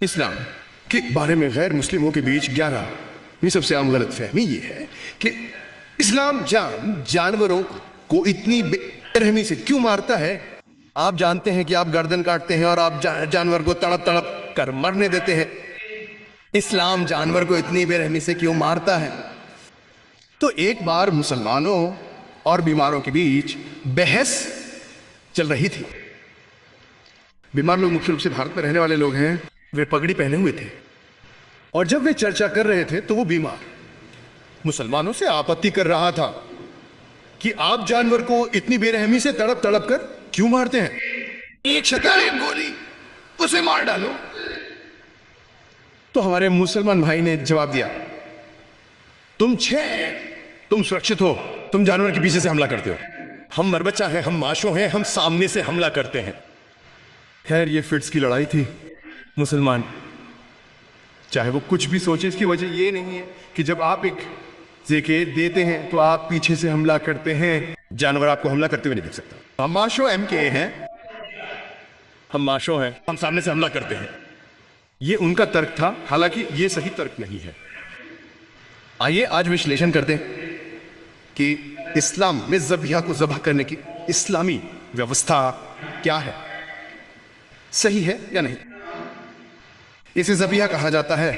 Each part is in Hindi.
इस्लाम के बारे में गैर मुस्लिमों के बीच 11 ये सबसे आम गलत फहमी ये है कि इस्लाम जानवरों को इतनी बेरहमी से क्यों मारता है। आप जानते हैं कि आप गर्दन काटते हैं और आप जानवर को तड़प तड़प कर मरने देते हैं। इस्लाम जानवर को इतनी बेरहमी से क्यों मारता है? तो एक बार मुसलमानों और बीमारों के बीच बहस चल रही थी। बीमार लोग मुख्य रूप से भारत में रहने वाले लोग हैं। वे पगड़ी पहने हुए थे और जब वे चर्चा कर रहे थे तो वो बीमार मुसलमानों से आपत्ति कर रहा था कि आप जानवर को इतनी बेरहमी से तड़प तड़प कर क्यों मारते हैं? एक शिकार, एक गोली, उसे मार डालो। तो हमारे मुसलमान भाई ने जवाब दिया, तुम सुरक्षित हो, तुम जानवर के पीछे से हमला करते हो। हम मरबच्चा हैं, हम माशो हैं, हम सामने से हमला करते हैं। खैर ये फिट्स की लड़ाई थी। मुसलमान चाहे वो कुछ भी सोचे, इसकी वजह ये नहीं है कि जब आप एक ज़ेके देते हैं तो आप पीछे से हमला करते हैं। जानवर आपको हमला करते हुए नहीं देख सकता। हम माशो MK हैं, हम माशो हैं, हम सामने से हमला करते हैं। ये उनका तर्क था, हालांकि ये सही तर्क नहीं है। आइए आज विश्लेषण करते हैं कि इस्लाम में ज़बिया को ज़बह करने की इस्लामी व्यवस्था क्या है, सही है या नहीं। इसे ज़बिया कहा जाता है।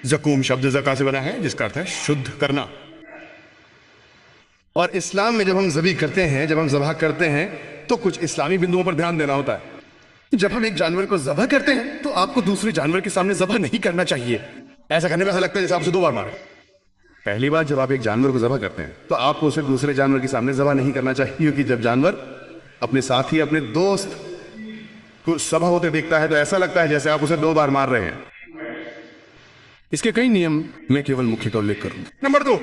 ज़कूम शब्द ज़का से बना है जिसका अर्थ है शुद्ध करना। और इस्लाम में जब हम ज़बी करते हैं, जब हम ज़बह करते हैं तो कुछ इस्लामी बिंदुओं पर ध्यान देना होता है। जब हम एक जानवर को ज़बह करते हैं तो आपको दूसरे जानवर के सामने ज़बह नहीं करना चाहिए। ऐसा करने में ऐसा लगता है जैसे आप उसे 2 बार मारे। पहली बार जब आप एक जानवर को ज़बह करते हैं तो आपको उसे दूसरे जानवर के सामने ज़बह नहीं करना चाहिए, क्योंकि जब जानवर अपने साथी, अपने दोस्त को ज़बह होते देखता है तो ऐसा लगता है जैसे आप उसे 2 बार मार रहे हैं। इसके कई नियम मैं केवल मुख्य का उल्लेख करूंगा। नंबर 2,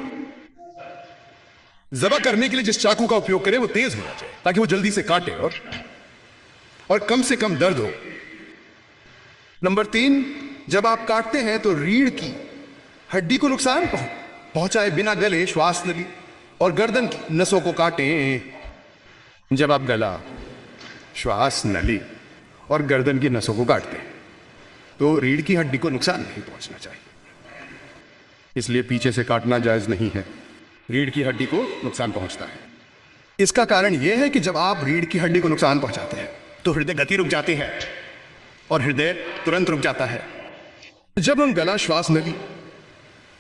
ज़बह करने के लिए जिस चाकू का उपयोग करें वो तेज होना चाहिए ताकि वो जल्दी से काटे और कम से कम दर्द हो। नंबर 3, जब आप काटते हैं तो रीढ़ की हड्डी को नुकसान पहुंचाए बिना गले, श्वास नली और गर्दन की नसों को काटें। जब आप गला, श्वास नली और गर्दन की नसों को काटते हैं तो रीढ़ की हड्डी को नुकसान नहीं पहुंचना चाहिए, इसलिए पीछे से काटना जायज नहीं है। रीढ़ की हड्डी को नुकसान पहुंचता है। इसका कारण यह है कि जब आप रीढ़ की हड्डी को नुकसान पहुंचाते हैं तो हृदय गति रुक जाती है और हृदय तुरंत रुक जाता है। जब हम गला, श्वास नली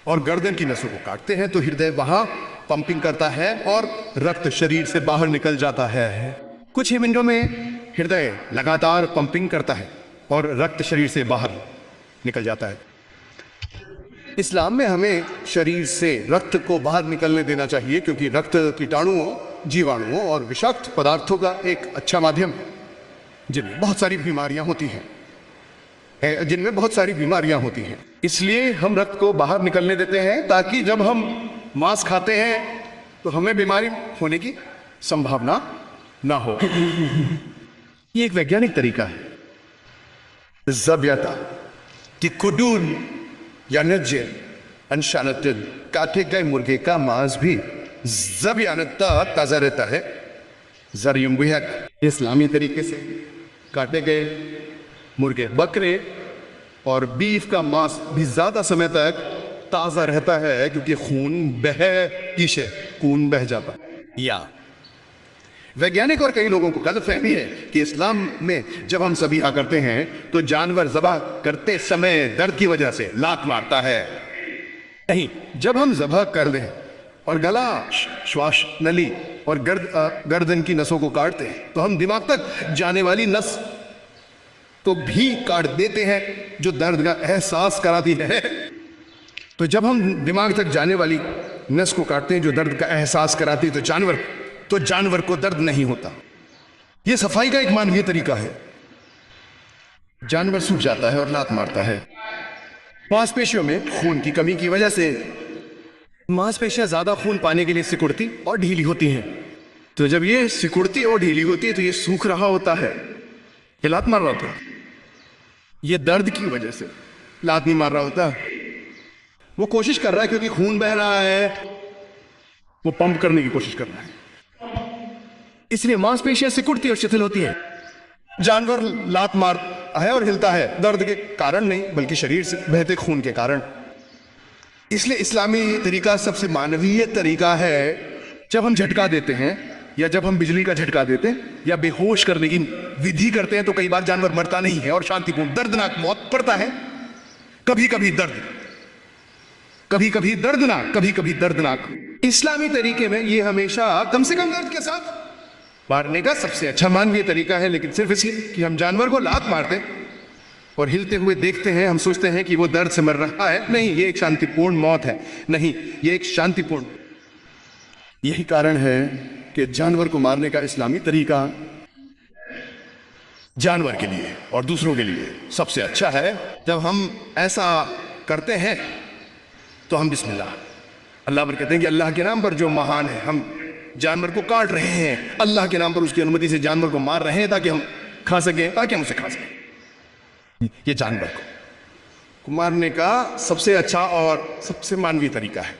और गर्दन की नसों को काटते हैं तो हृदय वहां पंपिंग करता है और रक्त शरीर से बाहर निकल जाता है। कुछ ही मिनटों में हृदय लगातार पंपिंग करता है और रक्त शरीर से बाहर निकल जाता है। इस्लाम में हमें शरीर से रक्त को बाहर निकलने देना चाहिए, क्योंकि रक्त कीटाणुओं, जीवाणुओं और विषाक्त पदार्थों का एक अच्छा माध्यम है जिनमें बहुत सारी बीमारियां होती हैं। इसलिए हम रक्त को बाहर निकलने देते हैं ताकि जब हम मांस खाते हैं तो हमें बीमारी होने की संभावना ना हो। ये एक वैज्ञानिक तरीका है। ज़बियता कि कुडून या नजर अनशानतन काटे गए मुर्गे का मांस भी ज़बियानता ताज़ा रहता है। इस्लामी तरीके से काटे गए मुर्गे, बकरे और बीफ का मांस भी ज़्यादा समय तक ताज़ा रहता है, क्योंकि खून बह जाता है। या वैज्ञानिक और कई लोगों को गलतफहमी है कि इस्लाम में जब हम ज़बीहा करते हैं तो जानवर ज़बह करते समय दर्द की वजह से लात मारता है। नहीं, जब हम ज़बह कर दें और गला, श्वास नली और गर्दन की नसों को काटते हैं तो हम दिमाग तक जाने वाली नस तो भी काट देते हैं जो दर्द का एहसास कराती है। तो जब हम दिमाग तक जाने वाली नस को काटते हैं जो दर्द का एहसास कराती है तो जानवर को दर्द नहीं होता। यह सफाई का एक मानवीय तरीका है। जानवर सूख जाता है और लात मारता है। मांसपेशियों में खून की कमी की वजह से मांसपेशियां ज्यादा खून पाने के लिए सिकुड़ती और ढीली होती हैं। तो जब ये सिकुड़ती और ढीली होती है तो ये सूख रहा होता है, ये लात मार रहा होता है। ये दर्द की वजह से लात नहीं मार रहा होता, वो कोशिश कर रहा है, क्योंकि खून बह रहा है, वो पंप करने की कोशिश कर रहा है, इसलिए मांसपेशियां सिकुड़ती और शिथिल होती है। जानवर लात मार है और हिलता है दर्द के कारण नहीं, बल्कि शरीर से बहते खून के कारण। इसलिए इस्लामी तरीका सबसे मानवीय तरीका है। जब हम झटका देते हैं या जब हम बिजली का झटका देते हैं या बेहोश करने की विधि करते हैं तो कई बार जानवर मरता नहीं है और शांतिपूर्ण दर्दनाक मौत पड़ता है। कभी कभी दर्द, कभी कभी दर्दनाक, कभी कभी दर्दनाक। इस्लामी तरीके में ये हमेशा कम से कम दर्द के साथ मारने का सबसे अच्छा मानवीय तरीका है। लेकिन सिर्फ इसलिए कि हम जानवर को लात मारते और हिलते हुए देखते हैं, हम सोचते हैं कि वो दर्द से मर रहा है। नहीं, ये एक शांतिपूर्ण मौत है। नहीं, ये एक शांतिपूर्ण। यही कारण है कि जानवर को मारने का इस्लामी तरीका जानवर के लिए और दूसरों के लिए सबसे अच्छा है। जब हम ऐसा करते हैं तो हम बिस्मिल्लाह अल्लाह पर कहते हैं कि अल्लाह के नाम पर जो महान है, हम जानवर को काट रहे हैं, अल्लाह के नाम पर उसकी अनुमति से जानवर को मार रहे हैं ताकि हम खा सकें, ताकि हम उसे खा सकें। ये जानवर को मारने का सबसे अच्छा और सबसे मानवीय तरीका है।